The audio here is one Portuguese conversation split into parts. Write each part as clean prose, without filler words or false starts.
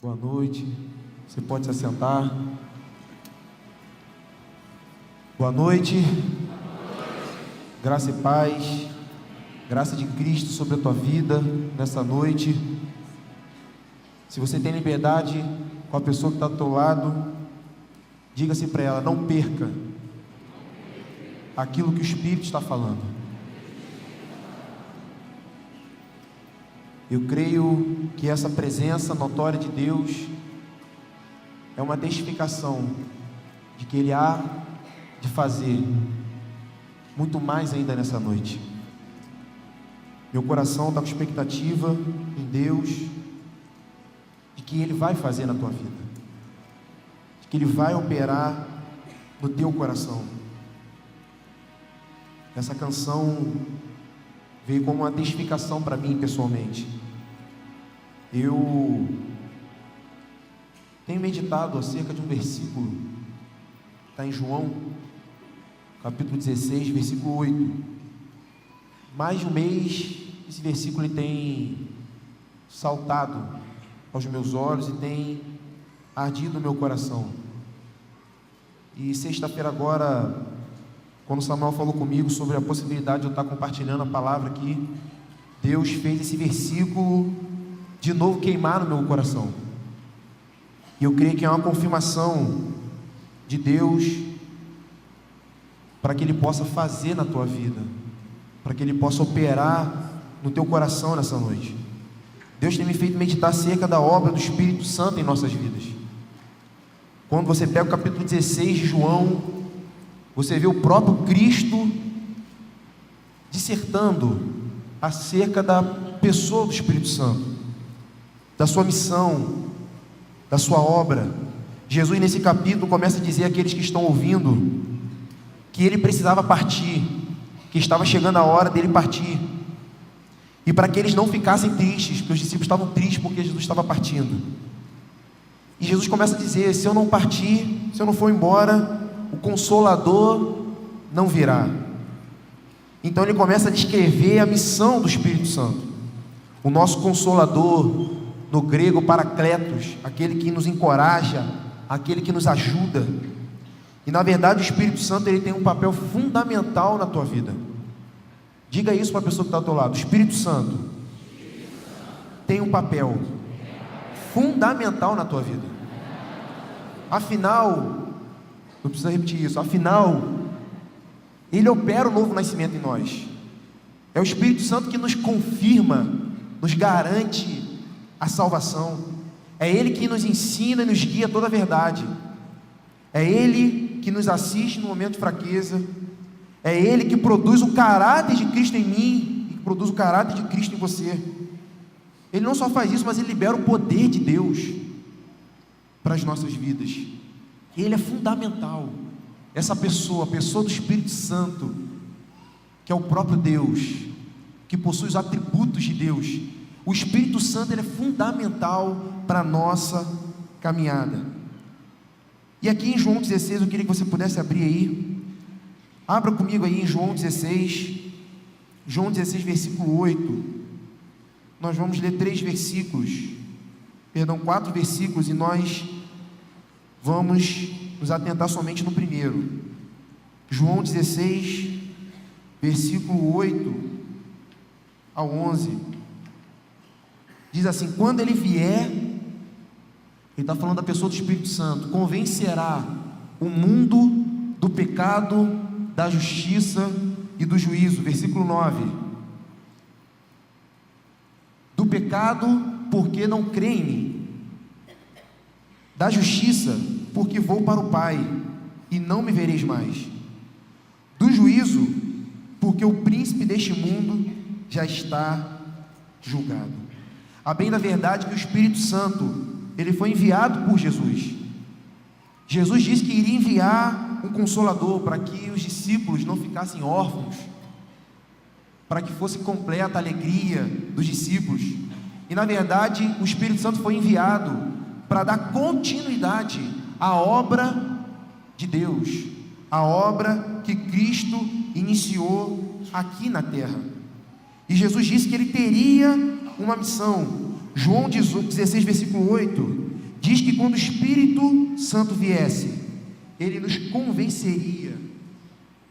Boa noite. Você pode se assentar. Boa noite. Graça e paz. Graça de Cristo sobre a tua vida nessa noite. Se você tem liberdade com a pessoa que está do teu lado, diga-se para ela: não perca aquilo que o Espírito está falando. Eu creio que essa presença notória de Deus é uma testificação de que Ele há de fazer muito mais ainda nessa noite. Meu coração está com expectativa em Deus, de que Ele vai fazer na tua vida, de que Ele vai operar no teu coração. Essa canção veio como uma testificação para mim pessoalmente. Eu tenho meditado acerca de um versículo, está em João, capítulo 16, versículo 8. Mais de um mês, esse versículo ele tem saltado aos meus olhos e tem ardido no meu coração. E sexta-feira agora, quando Samuel falou comigo sobre a possibilidade de eu estar compartilhando a palavra aqui, Deus fez esse versículo de novo queimar no meu coração. E eu creio que é uma confirmação de Deus para que Ele possa fazer na tua vida, para que Ele possa operar no teu coração nessa noite. Deus tem me feito meditar acerca da obra do Espírito Santo em nossas vidas. Quando você pega o capítulo 16 de João, você vê o próprio Cristo dissertando acerca da pessoa do Espírito Santo, da sua missão, da sua obra. Jesus nesse capítulo começa a dizer àqueles que estão ouvindo que Ele precisava partir, que estava chegando a hora dele partir, e para que eles não ficassem tristes, porque os discípulos estavam tristes porque Jesus estava partindo. E Jesus começa a dizer: se eu não partir, se eu não for embora, o Consolador não virá. Então ele começa a descrever a missão do Espírito Santo. O nosso Consolador, no grego Paracletos, aquele que nos encoraja, aquele que nos ajuda. E na verdade o Espírito Santo ele tem um papel fundamental na tua vida. Diga isso para a pessoa que está ao teu lado: o Espírito Santo tem um papel fundamental na tua vida. Afinal, não precisa repetir isso, afinal, Ele opera o novo nascimento em nós. É o Espírito Santo que nos confirma, nos garante a salvação. É Ele que nos ensina e nos guia a toda a verdade. É Ele que nos assiste no momento de fraqueza. É Ele que produz o caráter de Cristo em mim e que produz o caráter de Cristo em você. Ele não só faz isso, mas Ele libera o poder de Deus para as nossas vidas. Ele é fundamental. Essa pessoa, a pessoa do Espírito Santo, que é o próprio Deus, que possui os atributos de Deus. O Espírito Santo ele é fundamental para a nossa caminhada. E aqui em João 16, eu queria que você pudesse abrir aí. Abra comigo aí em João 16. João 16, versículo 8. Nós vamos ler 4 versículos, e nós vamos nos atentar somente no primeiro. João 16, versículo 8 ao 11. Diz assim: quando Ele vier, Ele está falando da pessoa do Espírito Santo, convencerá o mundo do pecado, da justiça e do juízo. Versículo 9: do pecado, porque não crê em mim; da justiça, porque vou para o Pai e não me vereis mais; do juízo, porque o príncipe deste mundo já está julgado. A bem da verdade que o Espírito Santo ele foi enviado por Jesus. Jesus disse que iria enviar um Consolador para que os discípulos não ficassem órfãos, para que fosse completa a alegria dos discípulos. E na verdade o Espírito Santo foi enviado para dar continuidade à obra de Deus, a obra que Cristo iniciou aqui na terra. E Jesus disse que Ele teria uma missão. João 16, versículo 8, diz que quando o Espírito Santo viesse, ele nos convenceria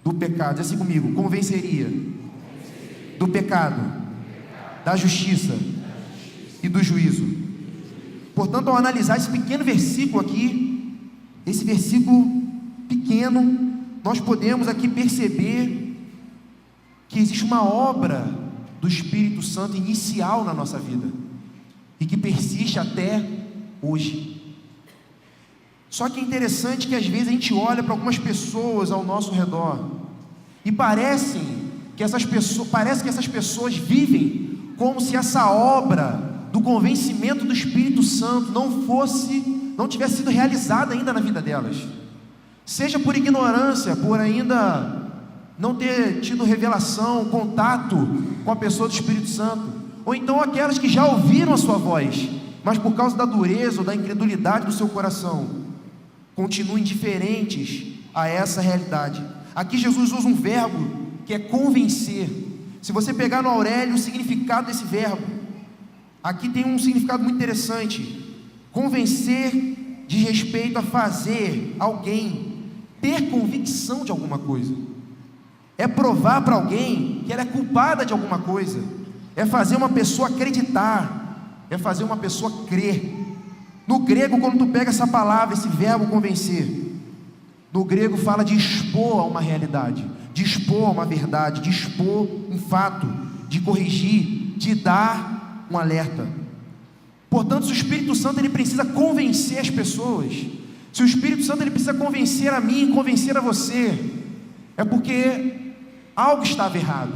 do pecado. Diz assim comigo: convenceria do pecado, da justiça e do juízo. Portanto, ao analisar esse pequeno versículo aqui, esse versículo pequeno, nós podemos aqui perceber que existe uma obra do Espírito Santo inicial na nossa vida e que persiste até hoje. Só que é interessante que às vezes a gente olha para algumas pessoas ao nosso redor e parece que essas pessoas vivem como se essa obra do convencimento do Espírito Santo não tivesse sido realizada ainda na vida delas, seja por ignorância, por ainda não ter tido revelação, contato com a pessoa do Espírito Santo, ou então aquelas que já ouviram a sua voz, mas por causa da dureza ou da incredulidade do seu coração, continuam indiferentes a essa realidade. Aqui Jesus usa um verbo que é convencer. Se você pegar no Aurélio o significado desse verbo, aqui tem um significado muito interessante. Convencer diz respeito a fazer alguém ter convicção de alguma coisa, é provar para alguém que ela é culpada de alguma coisa, é fazer uma pessoa acreditar, é fazer uma pessoa crer. No grego, quando tu pega essa palavra, esse verbo convencer, no grego fala de expor a uma realidade, de expor a uma verdade, de expor um fato, de corrigir, de dar um alerta. Portanto, se o Espírito Santo ele precisa convencer as pessoas, se o Espírito Santo ele precisa convencer a mim, convencer a você, é porque algo estava errado,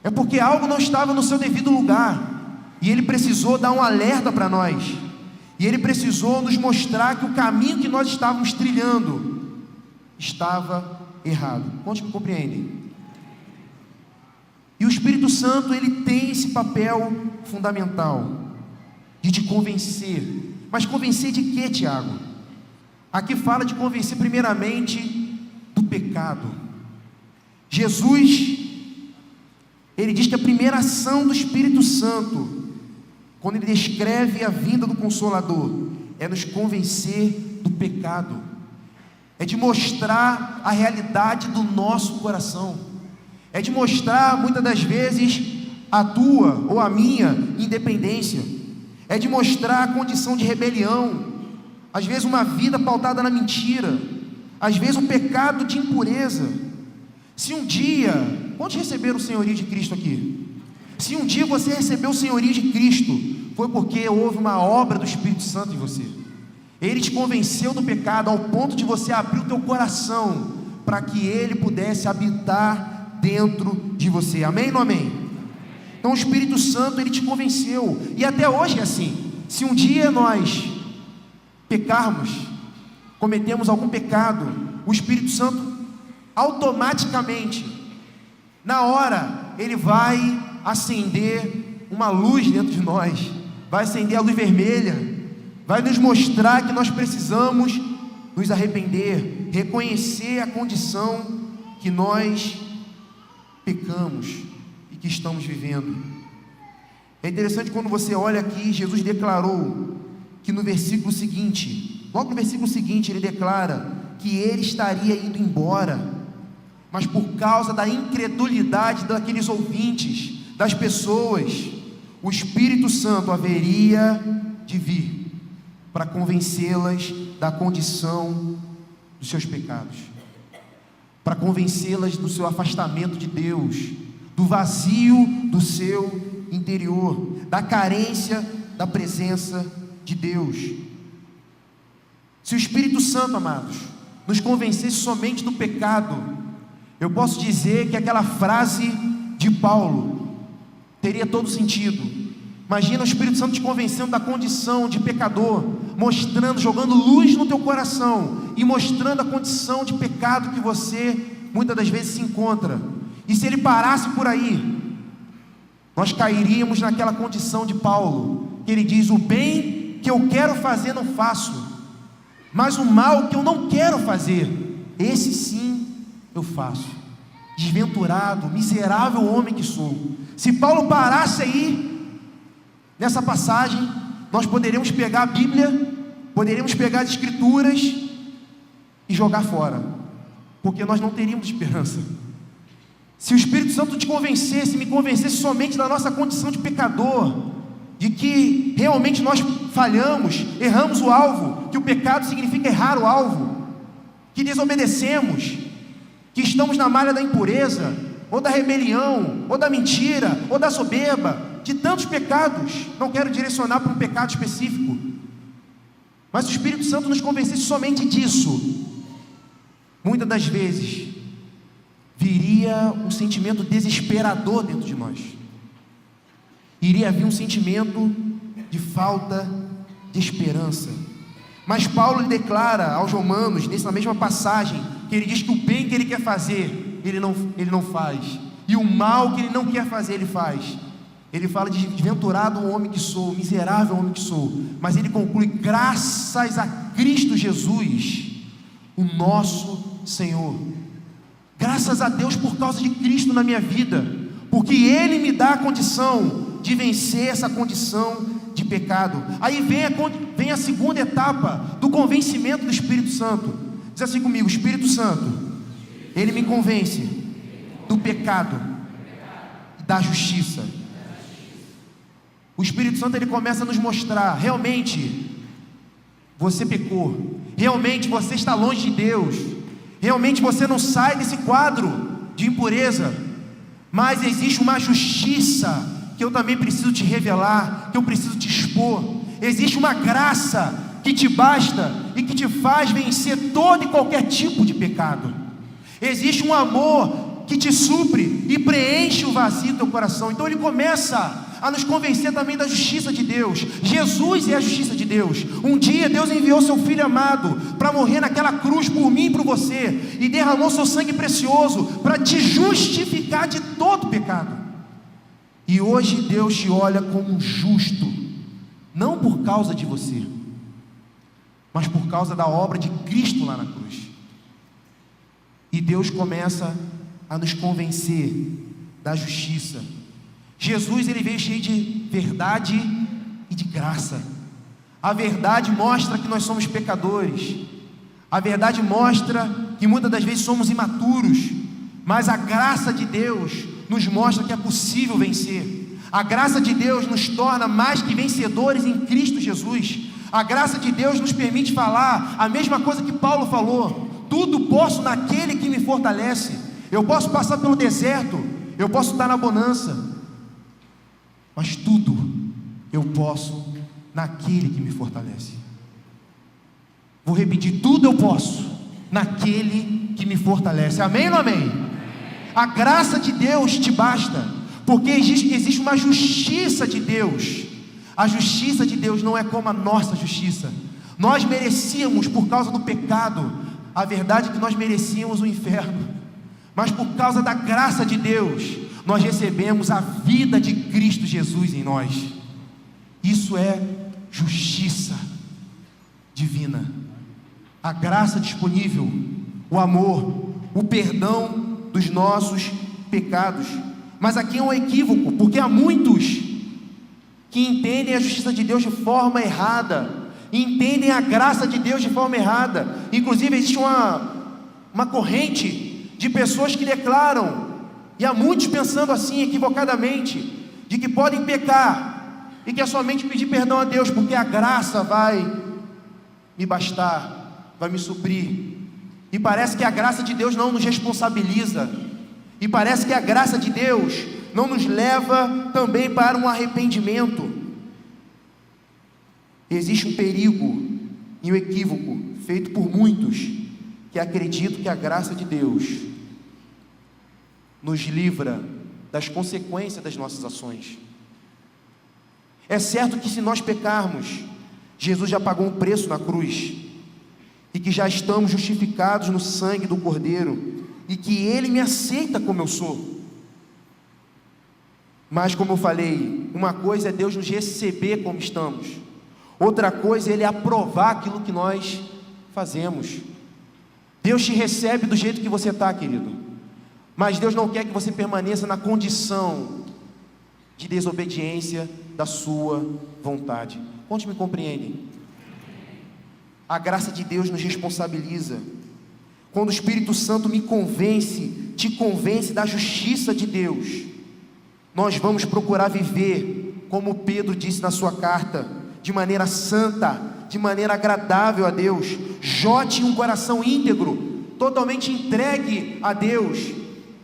é porque algo não estava no seu devido lugar, e ele precisou dar um alerta para nós, e ele precisou nos mostrar que o caminho que nós estávamos trilhando estava errado. Quantos me compreendem? E o Espírito Santo ele tem esse papel fundamental de te convencer. Mas convencer de quê, Tiago? Aqui fala de convencer primeiramente do pecado. Jesus, ele diz que a primeira ação do Espírito Santo, quando ele descreve a vinda do Consolador, é nos convencer do pecado, é de mostrar a realidade do nosso coração, é de mostrar muitas das vezes a tua ou a minha independência, é de mostrar a condição de rebelião, às vezes uma vida pautada na mentira, às vezes um pecado de impureza. Se um dia, quantos receberam o senhorio de Cristo aqui? Se um dia você recebeu o senhorio de Cristo, foi porque houve uma obra do Espírito Santo em você. Ele te convenceu do pecado ao ponto de você abrir o teu coração para que ele pudesse habitar dentro de você. Amém ou não amém? Então o Espírito Santo ele te convenceu, e até hoje é assim. Se um dia nós pecarmos, cometemos algum pecado, o Espírito Santo automaticamente, na hora, ele vai acender uma luz dentro de nós, vai acender a luz vermelha, vai nos mostrar que nós precisamos nos arrepender, reconhecer a condição que nós pecamos e que estamos vivendo. É interessante quando você olha aqui, Jesus declarou que no versículo seguinte, logo no versículo seguinte, ele declara que ele estaria indo embora, mas por causa da incredulidade daqueles ouvintes, das pessoas, o Espírito Santo haveria de vir para convencê-las da condição dos seus pecados, para convencê-las do seu afastamento de Deus, do vazio do seu interior, da carência da presença de Deus. Se o Espírito Santo, amados, nos convencesse somente do pecado, eu posso dizer que aquela frase de Paulo teria todo sentido. Imagina o Espírito Santo te convencendo da condição de pecador, mostrando, jogando luz no teu coração e mostrando a condição de pecado que você muitas das vezes se encontra. E se ele parasse por aí, nós cairíamos naquela condição de Paulo, que ele diz: o bem que eu quero fazer não faço, mas o mal que eu não quero fazer, esse sim eu faço. Desventurado, miserável homem que sou. Se Paulo parasse aí nessa passagem, nós poderíamos pegar a Bíblia poderíamos pegar as Escrituras e jogar fora, porque nós não teríamos esperança. Se o Espírito Santo te convencesse, me convencesse somente da nossa condição de pecador, de que realmente nós falhamos, erramos o alvo, que o pecado significa errar o alvo, que desobedecemos, que estamos na malha da impureza, ou da rebelião, ou da mentira, ou da soberba, de tantos pecados. Não quero direcionar para um pecado específico, mas se o Espírito Santo nos convencesse somente disso, muitas das vezes viria um sentimento desesperador dentro de nós, iria vir um sentimento de falta de esperança. Mas Paulo declara aos Romanos, nessa mesma passagem, que ele diz que o bem que ele quer fazer, ele não faz, e o mal que ele não quer fazer, ele faz. Ele fala de desventurado homem que sou, miserável homem que sou, mas ele conclui: graças a Cristo Jesus, o nosso Senhor. Graças a Deus por causa de Cristo na minha vida, porque Ele me dá a condição de vencer essa condição de pecado. Aí vem a segunda etapa do convencimento do Espírito Santo. Diz assim comigo: Espírito Santo, Ele me convence do pecado e da justiça. O Espírito Santo, ele começa a nos mostrar: realmente você pecou, realmente você está longe de Deus, realmente você não sai desse quadro de impureza, mas existe uma justiça que eu também preciso te revelar, que eu preciso te expor. Existe uma graça que te basta e que te faz vencer todo e qualquer tipo de pecado. Existe um amor que te supre e preenche o vazio do teu coração. Então ele começa a nos convencer também da justiça de Deus. Jesus é a justiça de Deus. Um dia Deus enviou seu Filho amado para morrer naquela cruz por mim e por você, e derramou seu sangue precioso para te justificar de todo pecado. E hoje Deus te olha como justo, não por causa de você, mas por causa da obra de Cristo lá na cruz. E Deus começa a nos convencer da justiça. Jesus, ele veio cheio de verdade e de graça. A verdade mostra que nós somos pecadores. A verdade mostra que muitas das vezes somos imaturos, mas a graça de Deus nos mostra que é possível vencer. A graça de Deus nos torna mais que vencedores em Cristo Jesus. A graça de Deus nos permite falar a mesma coisa que Paulo falou: tudo posso naquele que me fortalece. Eu posso passar pelo deserto, eu posso estar na bonança, mas tudo eu posso naquele que me fortalece. Vou repetir: tudo eu posso naquele que me fortalece. Amém ou não amém? A graça de Deus te basta, porque existe uma justiça de Deus. A justiça de Deus não é como a nossa justiça. Nós merecíamos, por causa do pecado, a verdade é que nós merecíamos o inferno, mas por causa da graça de Deus, nós recebemos a vida de Cristo Jesus em nós. Isso é justiça divina. A graça disponível, o amor, o perdão dos nossos pecados. Mas aqui é um equívoco, porque há muitos que entendem a justiça de Deus de forma errada, entendem a graça de Deus de forma errada. Inclusive existe uma corrente de pessoas que declaram, e há muitos pensando assim equivocadamente, de que podem pecar e que é somente pedir perdão a Deus, porque a graça vai me bastar, vai me suprir. E parece que a graça de Deus não nos responsabiliza, e parece que a graça de Deus não nos leva também para um arrependimento. Existe um perigo e um equívoco feito por muitos que acreditam que a graça de Deus nos livra das consequências das nossas ações. É certo que se nós pecarmos, Jesus já pagou um preço na cruz, e que já estamos justificados no sangue do Cordeiro, e que Ele me aceita como eu sou. Mas como eu falei, uma coisa é Deus nos receber como estamos, outra coisa é Ele aprovar aquilo que nós fazemos. Deus te recebe do jeito que você está, querido, mas Deus não quer que você permaneça na condição de desobediência da sua vontade. Quantos me compreendem? A graça de Deus nos responsabiliza. Quando o Espírito Santo me convence, te convence da justiça de Deus, nós vamos procurar viver, como Pedro disse na sua carta, de maneira santa, de maneira agradável a Deus. Jó tinha um coração íntegro, totalmente entregue a Deus,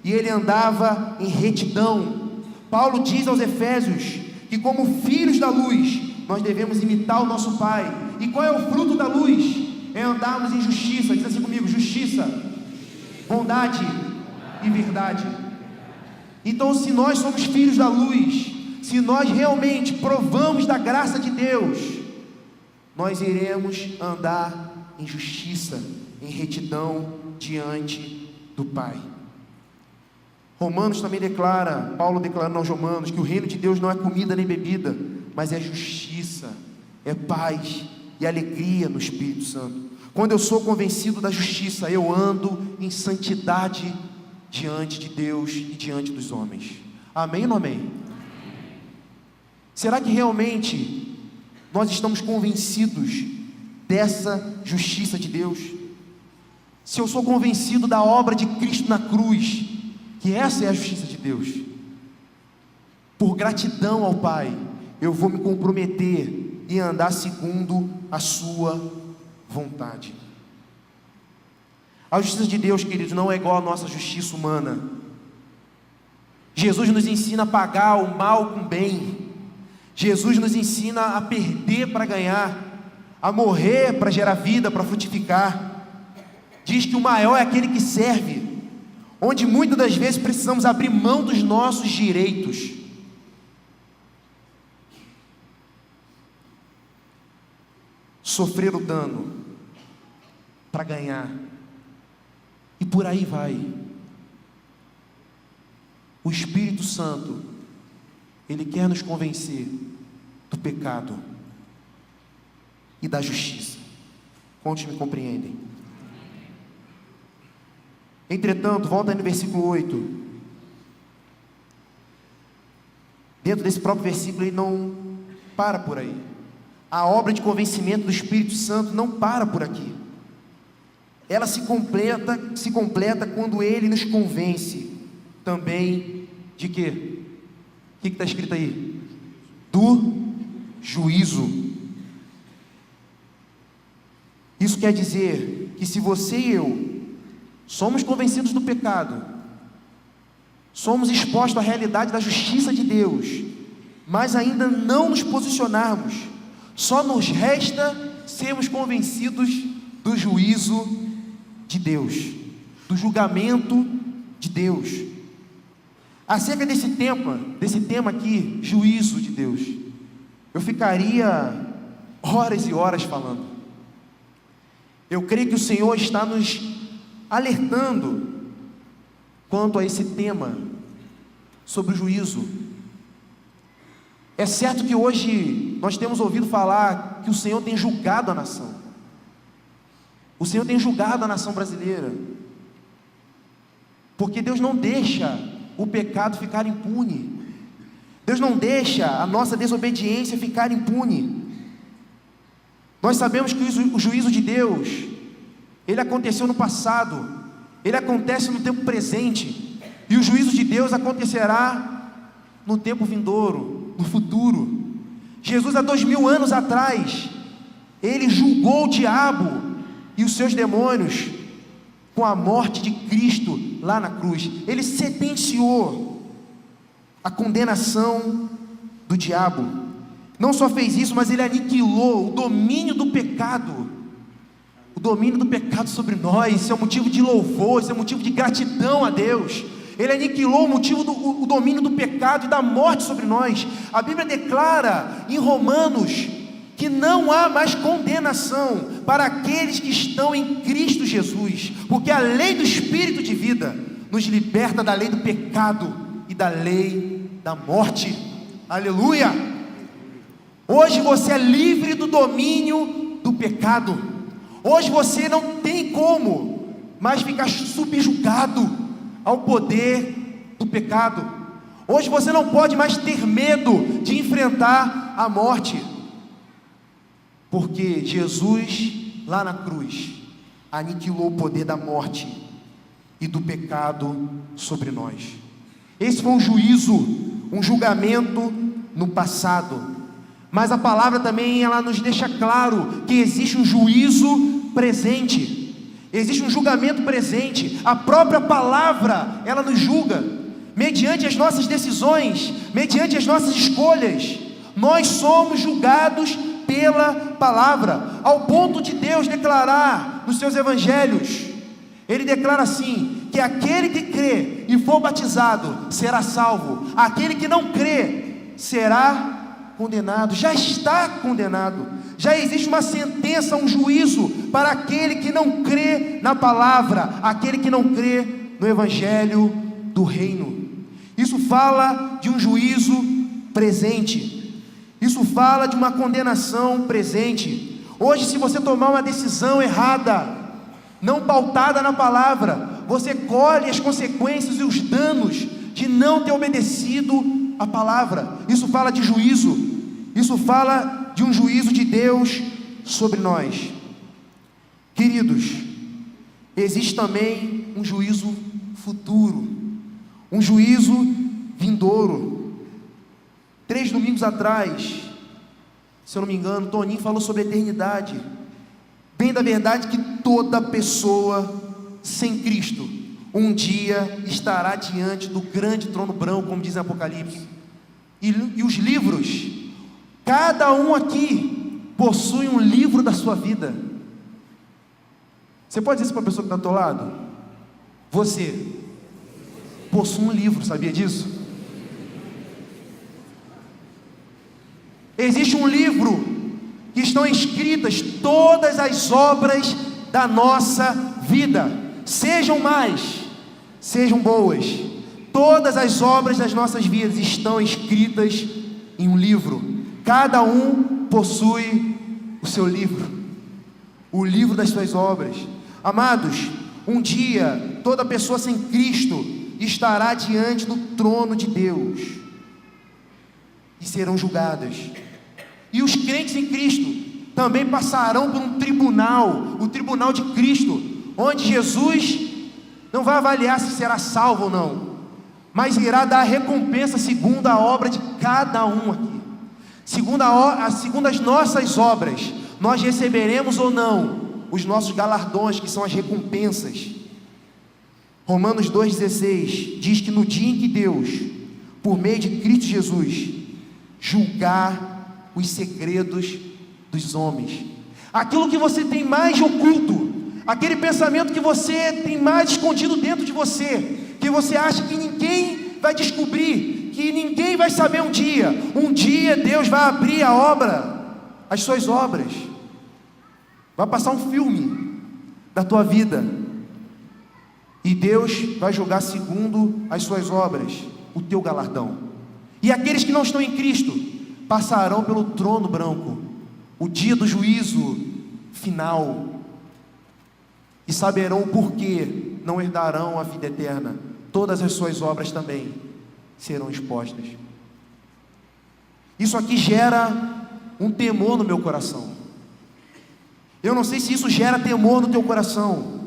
e ele andava em retidão. Paulo diz aos Efésios que, como filhos da luz, nós devemos imitar o nosso Pai. E qual é o fruto da luz? É andarmos em justiça. Diz assim comigo: justiça, bondade e verdade. Então, se nós somos filhos da luz, se nós realmente provamos da graça de Deus, nós iremos andar em justiça, em retidão diante do Pai. Romanos também declara, Paulo declarando aos Romanos, que o reino de Deus não é comida nem bebida, mas é justiça, é paz e alegria no Espírito Santo. Quando eu sou convencido da justiça, eu ando em santidade diante de Deus e diante dos homens. Amém ou não amém? Será que realmente nós estamos convencidos dessa justiça de Deus? Se eu sou convencido da obra de Cristo na cruz, que essa é a justiça de Deus, por gratidão ao Pai, eu vou me comprometer e andar segundo a sua vontade. A justiça de Deus, queridos, não é igual à nossa justiça humana. Jesus nos ensina a pagar o mal com bem. Jesus nos ensina a perder para ganhar, a morrer para gerar vida, para frutificar. Diz que o maior é aquele que serve, onde muitas das vezes precisamos abrir mão dos nossos direitos. Sofrer o dano para ganhar, e por aí vai. O Espírito Santo, ele quer nos convencer do pecado e da justiça. Quantos me compreendem? Entretanto, volta aí no versículo 8. Dentro desse próprio versículo, ele não para por aí. A obra de convencimento do Espírito Santo não para por aqui. Ela se completa quando ele nos convence também de quê? O que está escrito aí? Do juízo. Isso quer dizer que se você e eu somos convencidos do pecado, somos expostos à realidade da justiça de Deus, mas ainda não nos posicionarmos, só nos resta sermos convencidos do juízo de Deus, do julgamento de Deus. Acerca desse tema aqui, juízo de Deus, eu ficaria horas e horas falando. Eu creio que o Senhor está nos alertando quanto a esse tema sobre o juízo. É certo que hoje nós temos ouvido falar que o Senhor tem julgado a nação. O Senhor tem julgado a nação brasileira, porque Deus não deixa o pecado ficar impune. Deus não deixa a nossa desobediência ficar impune. Nós sabemos que o juízo de Deus, ele aconteceu no passado, ele acontece no tempo presente, e o juízo de Deus acontecerá no tempo vindouro, no futuro. Jesus, há 2000 anos atrás, ele julgou o diabo e os seus demônios com a morte de Cristo lá na cruz. Ele sentenciou a condenação do diabo. Não só fez isso, mas ele aniquilou o domínio do pecado. O domínio do pecado sobre nós. Isso é um motivo de louvor, isso é um motivo de gratidão a Deus. Ele aniquilou o domínio do pecado e da morte sobre nós. A Bíblia declara em Romanos que não há mais condenação para aqueles que estão em Cristo Jesus, porque a lei do Espírito de vida nos liberta da lei do pecado e da lei da morte. Aleluia! Hoje você é livre do domínio do pecado. Hoje você não tem como mais ficar subjugado ao poder do pecado. Hoje você não pode mais ter medo de enfrentar a morte, porque Jesus lá na cruz, aniquilou o poder da morte e do pecado sobre nós. Esse foi um juízo, um julgamento no passado. Mas a palavra também, ela nos deixa claro que existe um juízo presente. Existe um julgamento presente. A própria palavra, ela nos julga. Mediante as nossas decisões, mediante as nossas escolhas, nós somos julgados pela palavra. Ao ponto de Deus declarar nos seus evangelhos, Ele declara assim, que aquele que crê e for batizado será salvo. Aquele que não crê será condenado. Já está condenado. Já existe uma sentença, um juízo para aquele que não crê na palavra, aquele que não crê no evangelho do reino. Isso fala de um juízo presente. Isso fala de uma condenação presente. Hoje, se você tomar uma decisão errada, não pautada na palavra, você colhe as consequências e os danos de não ter obedecido a palavra. Isso fala de juízo. Isso fala de um juízo de Deus sobre nós. Queridos, existe também um juízo futuro, um juízo vindouro. 3 domingos atrás, se eu não me engano, Toninho falou sobre a eternidade. Bem da verdade que toda pessoa sem Cristo um dia estará diante do grande trono branco, como diz em Apocalipse. E os livros, cada um aqui possui um livro da sua vida. Você pode dizer isso para a pessoa que está do teu lado? Você possui um livro, sabia disso? Existe um livro que estão escritas todas as obras da nossa vida, sejam más, sejam boas. Todas as obras das nossas vidas estão escritas em um livro. Cada um possui o seu livro, o livro das suas obras. Amados, um dia toda pessoa sem Cristo estará diante do trono de Deus e serão julgadas. E os crentes em Cristo também passarão por um tribunal, o tribunal de Cristo, onde Jesus não vai avaliar se será salvo ou não, mas irá dar a recompensa segundo a obra de cada um aqui. Segundo as nossas obras, nós receberemos ou não os nossos galardões, que são as recompensas. Romanos 2,16 diz que no dia em que Deus, por meio de Cristo Jesus, julgar os segredos dos homens, aquilo que você tem mais de oculto, aquele pensamento que você tem mais escondido dentro de você, que você acha que ninguém vai descobrir, que ninguém vai saber um dia Deus vai abrir a obra, as suas obras, vai passar um filme da tua vida, e Deus vai julgar segundo as suas obras, o teu galardão. E aqueles que não estão em Cristo passarão pelo trono branco, o dia do juízo final, e saberão o porquê não herdarão a vida eterna. Todas as suas obras também serão expostas. Isso aqui gera um temor no meu coração. Eu não sei se isso gera temor no teu coração,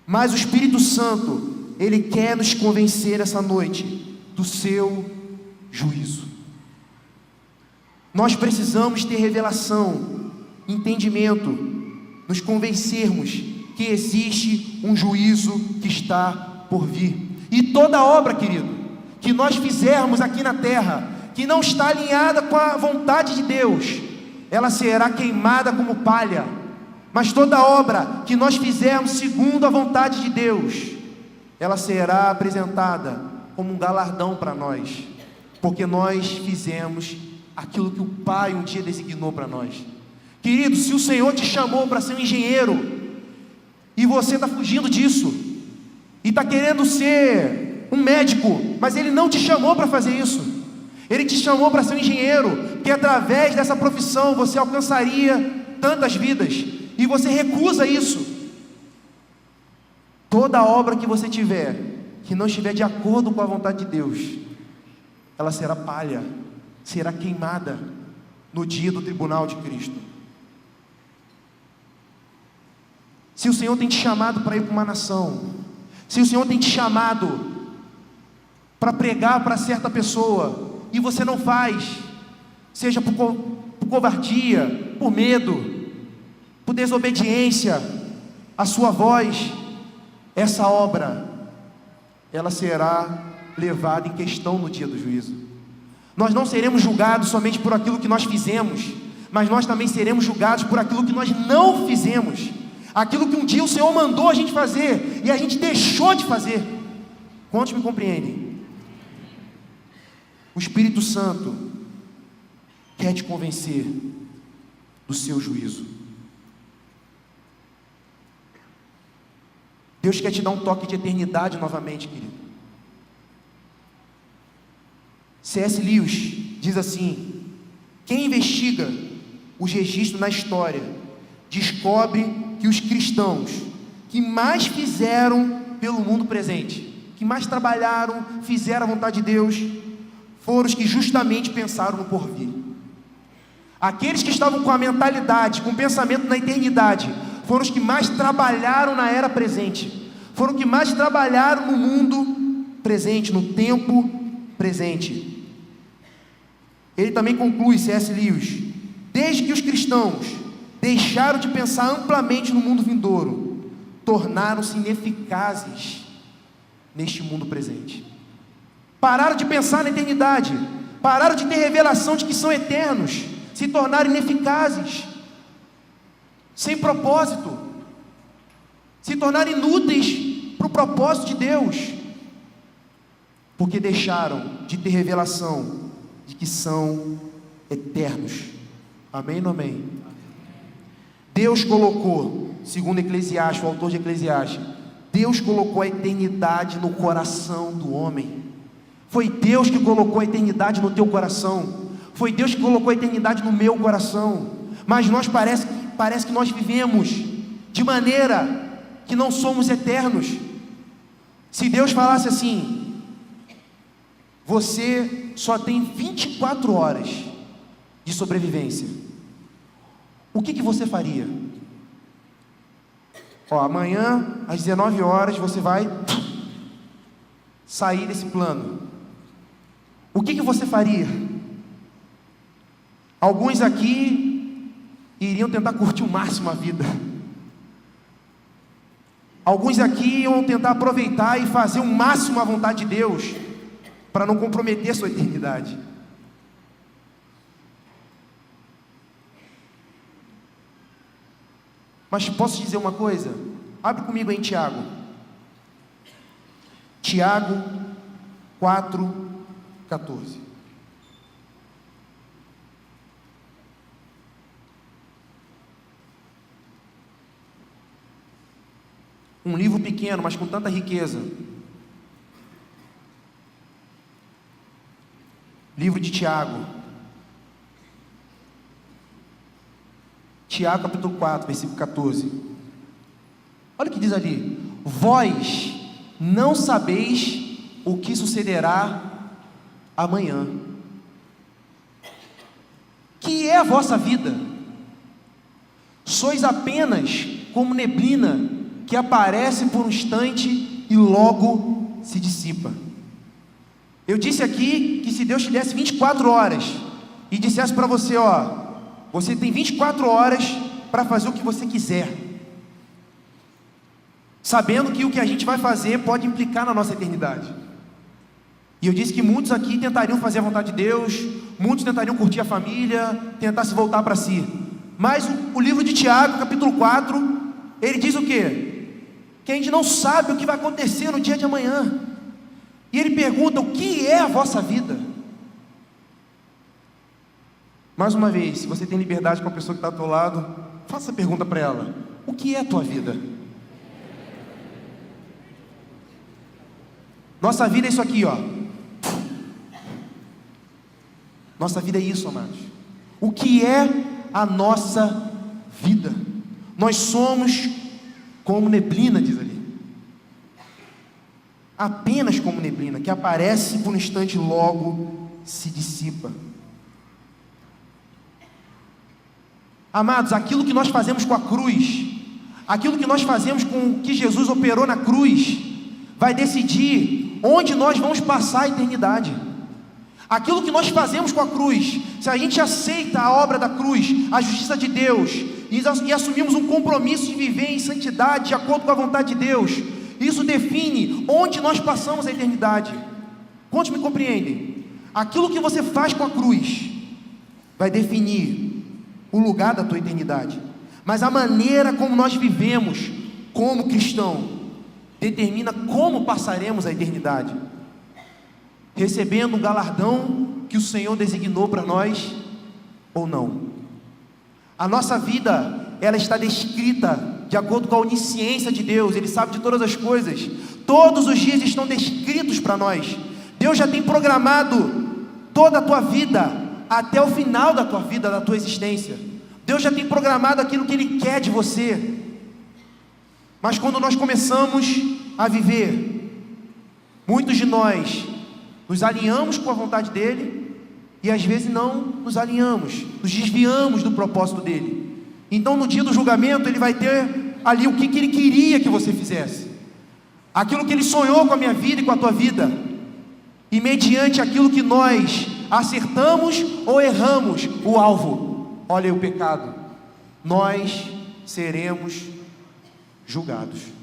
mas o Espírito Santo, Ele quer nos convencer essa noite do seu juízo. Nós precisamos ter revelação, entendimento, nos convencermos que existe um juízo que está por vir. E toda obra, querido, que nós fizermos aqui na terra, que não está alinhada com a vontade de Deus, ela será queimada como palha. Mas toda obra que nós fizermos segundo a vontade de Deus, ela será apresentada como um galardão para nós, porque nós fizemos aquilo que o Pai um dia designou para nós. Querido, se o Senhor te chamou para ser um engenheiro, e você está fugindo disso, e está querendo ser um médico, mas Ele não te chamou para fazer isso. Ele te chamou para ser um engenheiro, que através dessa profissão você alcançaria tantas vidas, e você recusa isso. Toda obra que você tiver, que não estiver de acordo com a vontade de Deus, ela será palha, será queimada no dia do tribunal de Cristo. Se o Senhor tem te chamado para ir para uma nação, se o Senhor tem te chamado para pregar para certa pessoa, e você não faz, seja por covardia, por medo, por desobediência, a sua voz, essa obra, ela será levada em questão no dia do juízo. Nós não seremos julgados somente por aquilo que nós fizemos, mas nós também seremos julgados por aquilo que nós não fizemos, aquilo que um dia o Senhor mandou a gente fazer, e a gente deixou de fazer. Quantos me compreendem? O Espírito Santo quer te convencer do seu juízo. Deus quer te dar um toque de eternidade novamente, querido. C.S. Lewis diz assim: quem investiga os registros na história descobre que os cristãos que mais fizeram pelo mundo presente, que mais trabalharam, fizeram a vontade de Deus, foram os que justamente pensaram no porvir. Aqueles que estavam com a mentalidade, com o pensamento na eternidade, foram os que mais trabalharam na era presente, foram os que mais trabalharam no mundo presente, no tempo presente. Ele também conclui, C.S. Lewis: desde que os cristãos deixaram de pensar amplamente no mundo vindouro, tornaram-se ineficazes neste mundo presente. Pararam de pensar na eternidade, pararam de ter revelação de que são eternos, se tornaram ineficazes, sem propósito, se tornaram inúteis para o propósito de Deus, porque deixaram de ter revelação de que são eternos. Amém ou não amém? Deus colocou, segundo Eclesiastes, o autor de Eclesiastes, Deus colocou a eternidade no coração do homem. Foi Deus que colocou a eternidade no teu coração, foi Deus que colocou a eternidade no meu coração, mas nós parece que nós vivemos de maneira que não somos eternos. Se Deus falasse assim: você só tem 24 horas de sobrevivência, o que você faria? Amanhã às 19 horas você vai sair desse plano. O que você faria? Alguns aqui iriam tentar curtir o máximo a vida. Alguns aqui iam tentar aproveitar e fazer o máximo a vontade de Deus, para não comprometer sua eternidade. Mas posso te dizer uma coisa? Abre comigo em Tiago. Tiago 4:14. Um livro pequeno, mas com tanta riqueza. Livro de Tiago. Tiago capítulo 4, versículo 14. Olha o que diz ali: vós não sabeis o que sucederá amanhã. Que é a vossa vida? Sois apenas como neblina que aparece por um instante e logo se dissipa. Eu disse aqui que se Deus te desse 24 horas e dissesse para você: você tem 24 horas para fazer o que você quiser, sabendo que o que a gente vai fazer pode implicar na nossa eternidade. E eu disse que muitos aqui tentariam fazer a vontade de Deus, muitos tentariam curtir a família, tentar se voltar para si. Mas o livro de Tiago, capítulo 4, ele diz o quê? Que a gente não sabe o que vai acontecer no dia de amanhã. E ele pergunta: o que é a vossa vida? Mais uma vez, se você tem liberdade com a pessoa que está ao teu lado, faça a pergunta para ela: o que é a tua vida? Nossa vida é isso aqui, Nossa vida é isso, amados. O que é a nossa vida? Nós somos como neblina, diz ali. Apenas como neblina, que aparece por um instante e logo se dissipa. Amados, aquilo que nós fazemos com a cruz, Aquilo que nós fazemos com o que Jesus operou na cruz vai decidir onde nós vamos passar a eternidade. Aquilo que nós fazemos com a cruz, se a gente aceita a obra da cruz, a justiça de Deus, e assumimos um compromisso de viver em santidade, de acordo com a vontade de Deus, isso define onde nós passamos a eternidade. Quantos me compreendem? Aquilo que você faz com a cruz vai definir o lugar da tua eternidade, mas a maneira como nós vivemos como cristão determina como passaremos a eternidade, recebendo o galardão que o Senhor designou para nós ou não. A nossa vida, ela está descrita de acordo com a onisciência de Deus. Ele sabe de todas as coisas, todos os dias estão descritos para nós. Deus já tem programado toda a tua vida, até o final da tua vida, da tua existência. Deus já tem programado aquilo que Ele quer de você. Mas quando nós começamos a viver, muitos de nós nos alinhamos com a vontade dEle, e às vezes não nos alinhamos, nos desviamos do propósito dEle. Então no dia do julgamento Ele vai ter ali o que Ele queria que você fizesse, aquilo que Ele sonhou com a minha vida e com a tua vida, e mediante aquilo que nós acertamos ou erramos o alvo, olha aí o pecado, nós seremos julgados.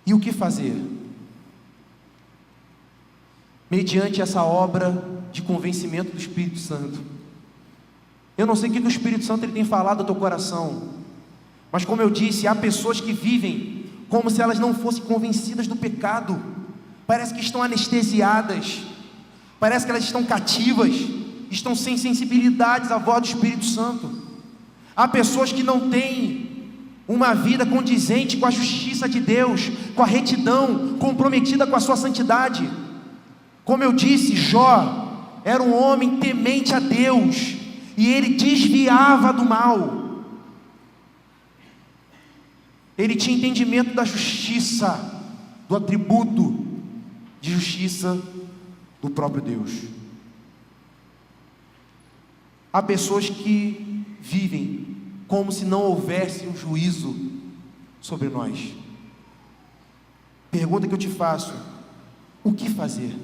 E o que fazer? Mediante essa obra de convencimento do Espírito Santo. Eu não sei o que o Espírito Santo ele tem falado ao teu coração, mas como eu disse, há pessoas que vivem como se elas não fossem convencidas do pecado. Parece que estão anestesiadas, parece que elas estão cativas, estão sem sensibilidades à voz do Espírito Santo. Há pessoas que não têm uma vida condizente com a justiça de Deus, com a retidão, comprometida com a sua santidade. Como eu disse, Jó era um homem temente a Deus, e ele desviava do mal. Ele tinha entendimento da justiça, do atributo de justiça do próprio Deus. Há pessoas que vivem como se não houvesse um juízo sobre nós. Pergunta que eu te faço: o que fazer?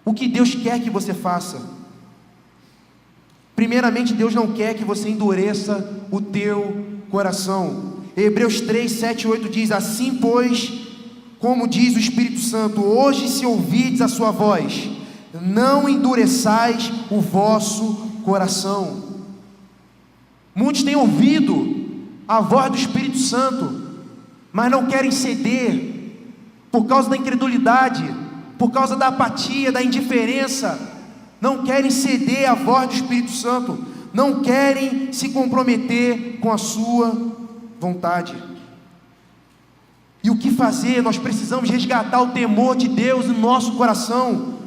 O que Deus quer que você faça? Primeiramente, Deus não quer que você endureça o teu coração. Hebreus 3, 7 e 8 diz: assim pois, como diz o Espírito Santo, hoje se ouvirdes a sua voz, não endureçais o vosso coração. Muitos têm ouvido a voz do Espírito Santo, mas não querem ceder, por causa da incredulidade, por causa da apatia, da indiferença. Não querem ceder à voz do Espírito Santo, não querem se comprometer com a sua vontade. E o que fazer? Nós precisamos resgatar o temor de Deus no nosso coração.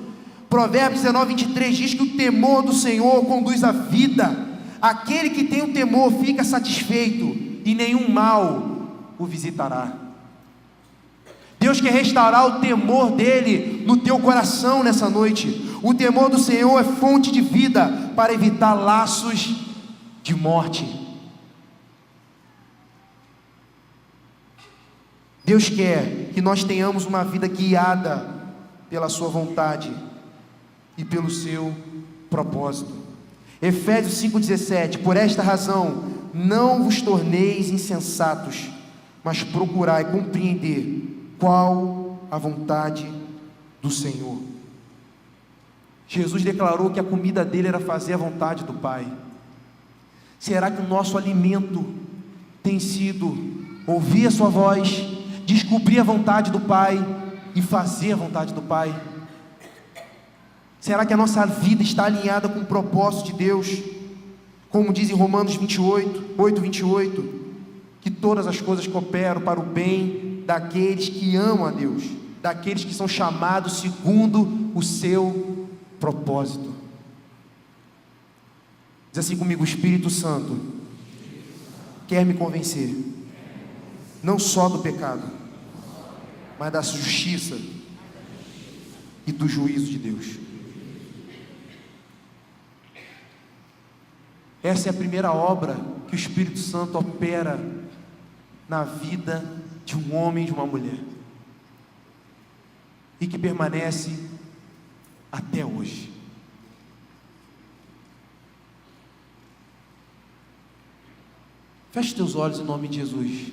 Provérbios 19, 23 diz que o temor do Senhor conduz à vida. Aquele que tem o temor fica satisfeito, e nenhum mal o visitará. Deus quer restaurar o temor dEle no teu coração nessa noite. O temor do Senhor é fonte de vida para evitar laços de morte. Deus quer que nós tenhamos uma vida guiada pela sua vontade e pelo seu propósito. Efésios 5,17: por esta razão não vos torneis insensatos, mas procurai compreender qual a vontade do Senhor. Jesus declarou que a comida dele era fazer a vontade do Pai. Será que o nosso alimento tem sido ouvir a sua voz, descobrir a vontade do Pai e fazer a vontade do Pai? Será que a nossa vida está alinhada com o propósito de Deus? Como diz em Romanos 8:28, que todas as coisas cooperam para o bem daqueles que amam a Deus, daqueles que são chamados segundo o seu propósito. Diz assim comigo: o Espírito Santo quer me convencer, não só do pecado, mas da justiça e do juízo de Deus. Essa é a primeira obra que o Espírito Santo opera na vida de um homem e de uma mulher, e que permanece até hoje. Feche teus olhos em nome de Jesus.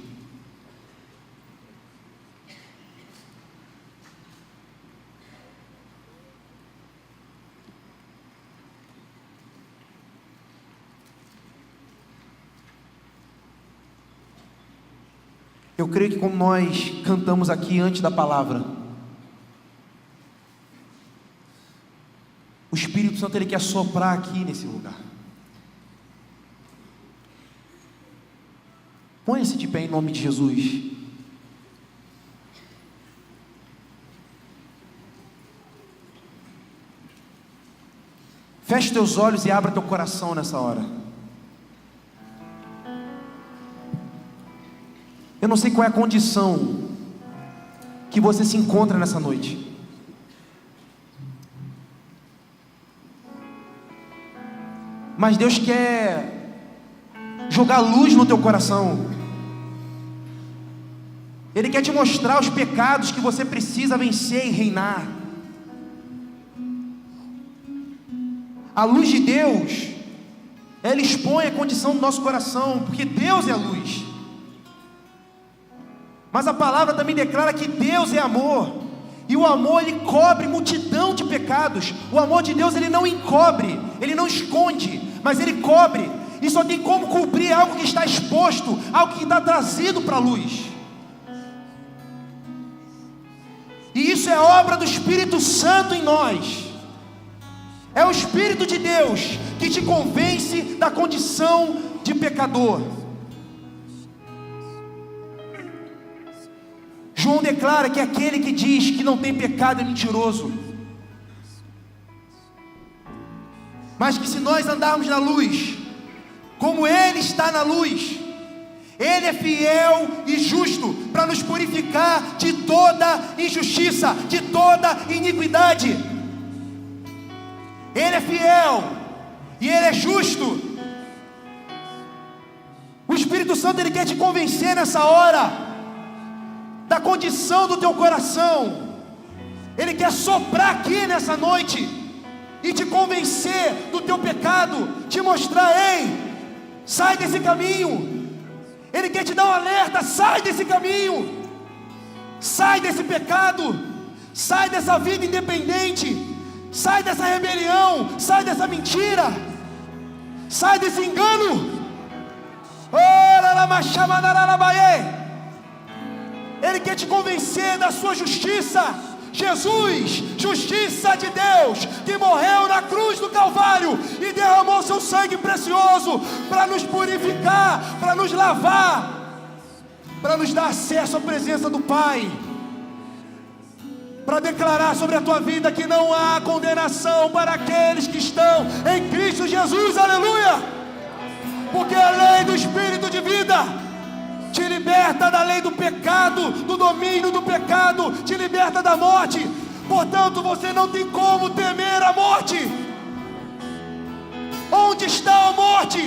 Eu creio que como nós cantamos aqui antes da palavra, o Espírito Santo ele quer soprar aqui nesse lugar. Põe-se de pé em nome de Jesus. Feche teus olhos e abra teu coração nessa hora. Eu não sei qual é a condição que você se encontra nessa noite. Mas Deus quer jogar luz no teu coração. Ele quer te mostrar os pecados que você precisa vencer e reinar. A luz de Deus, ela expõe a condição do nosso coração, porque Deus é a luz. Mas a palavra também declara que Deus é amor, e o amor ele cobre multidão de pecados. O amor de Deus ele não encobre, ele não esconde, mas ele cobre, e só tem como cobrir algo que está exposto, algo que está trazido para a luz. E isso é obra do Espírito Santo em nós. É o Espírito de Deus que te convence da condição de pecador. João declara que aquele que diz que não tem pecado é mentiroso, mas que se nós andarmos na luz, como Ele está na luz, Ele é fiel e justo para nos purificar de toda injustiça, de toda iniquidade. Ele é fiel e Ele é justo. O Espírito Santo ele quer te convencer nessa hora da condição do teu coração. Ele quer soprar aqui nessa noite e te convencer do teu pecado, te mostrar: ei, sai desse caminho. Ele quer te dar um alerta: sai desse caminho, sai desse pecado, sai dessa vida independente, sai dessa rebelião, sai dessa mentira, sai desse engano. Ele quer te convencer da sua justiça. Jesus, justiça de Deus, que morreu na cruz do Calvário e derramou seu sangue precioso para nos purificar, para nos lavar, para nos dar acesso à presença do Pai, para declarar sobre a tua vida que não há condenação para aqueles que estão em Cristo Jesus. Aleluia! Porque a lei do Espírito de vida te liberta da lei do pecado, do domínio do pecado, te liberta da morte. Portanto, você não tem como temer a morte. Onde está a morte?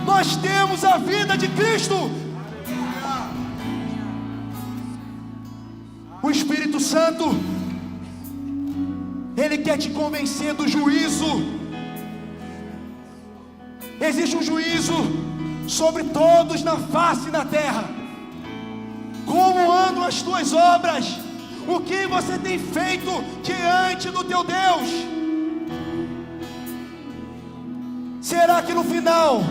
Nós temos a vida de Cristo. O Espírito Santo, ele quer te convencer do juízo. Existe um juízo sobre todos na face da terra. Como andam as tuas obras? O que você tem feito diante do teu Deus? Será que no final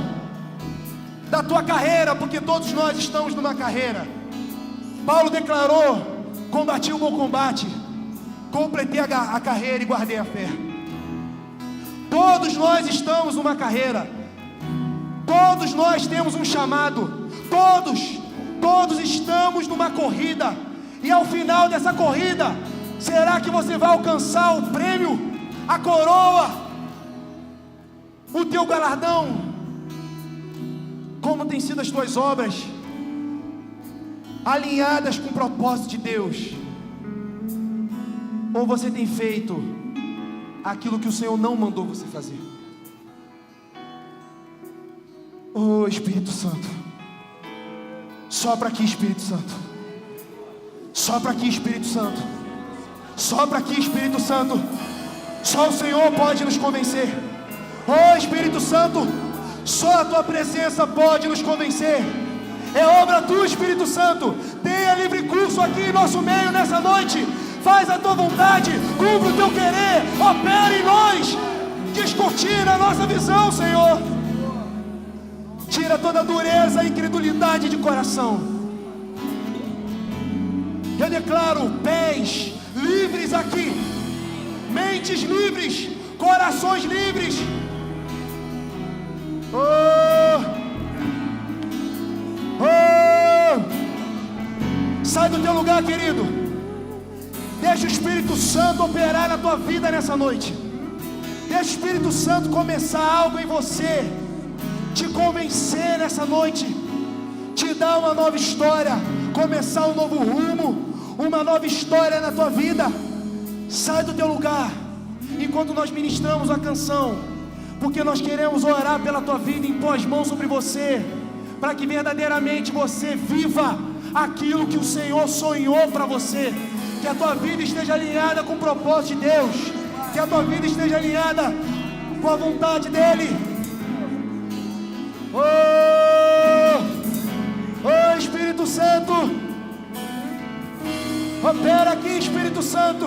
da tua carreira, porque todos nós estamos numa carreira, Paulo declarou: combati o bom combate, completei a carreira e guardei a fé. Todos nós estamos numa carreira. Todos nós temos um chamado. Todos estamos numa corrida. E ao final dessa corrida, será que você vai alcançar o prêmio, a coroa, o teu galardão? Como têm sido as tuas obras alinhadas com o propósito de Deus? Ou você tem feito aquilo que o Senhor não mandou você fazer? Oh, Espírito Santo. Sopra aqui, Espírito Santo. Sopra aqui, Espírito Santo. Sopra aqui, Espírito Santo. Só o Senhor pode nos convencer. Oh, Espírito Santo, só a tua presença pode nos convencer. É obra tua, Espírito Santo. Tenha livre curso aqui em nosso meio nessa noite. Faz a tua vontade, cumpre o teu querer, opera em nós, descortina a nossa visão, Senhor. Tira toda a dureza e incredulidade de coração. Eu declaro pés livres aqui, mentes livres, corações livres. Oh, oh, sai do teu lugar, querido. Deixa o Espírito Santo operar na tua vida nessa noite. Deixa o Espírito Santo começar algo em você, te convencer nessa noite, te dar uma nova história, começar um novo rumo, uma nova história na tua vida. Sai do teu lugar enquanto nós ministramos a canção, porque nós queremos orar pela tua vida, impor as mãos sobre você, para que verdadeiramente você viva aquilo que o Senhor sonhou para você. Que a tua vida esteja alinhada com o propósito de Deus, que a tua vida esteja alinhada com a vontade dEle. Oh, oh, Espírito Santo, opera aqui, Espírito Santo.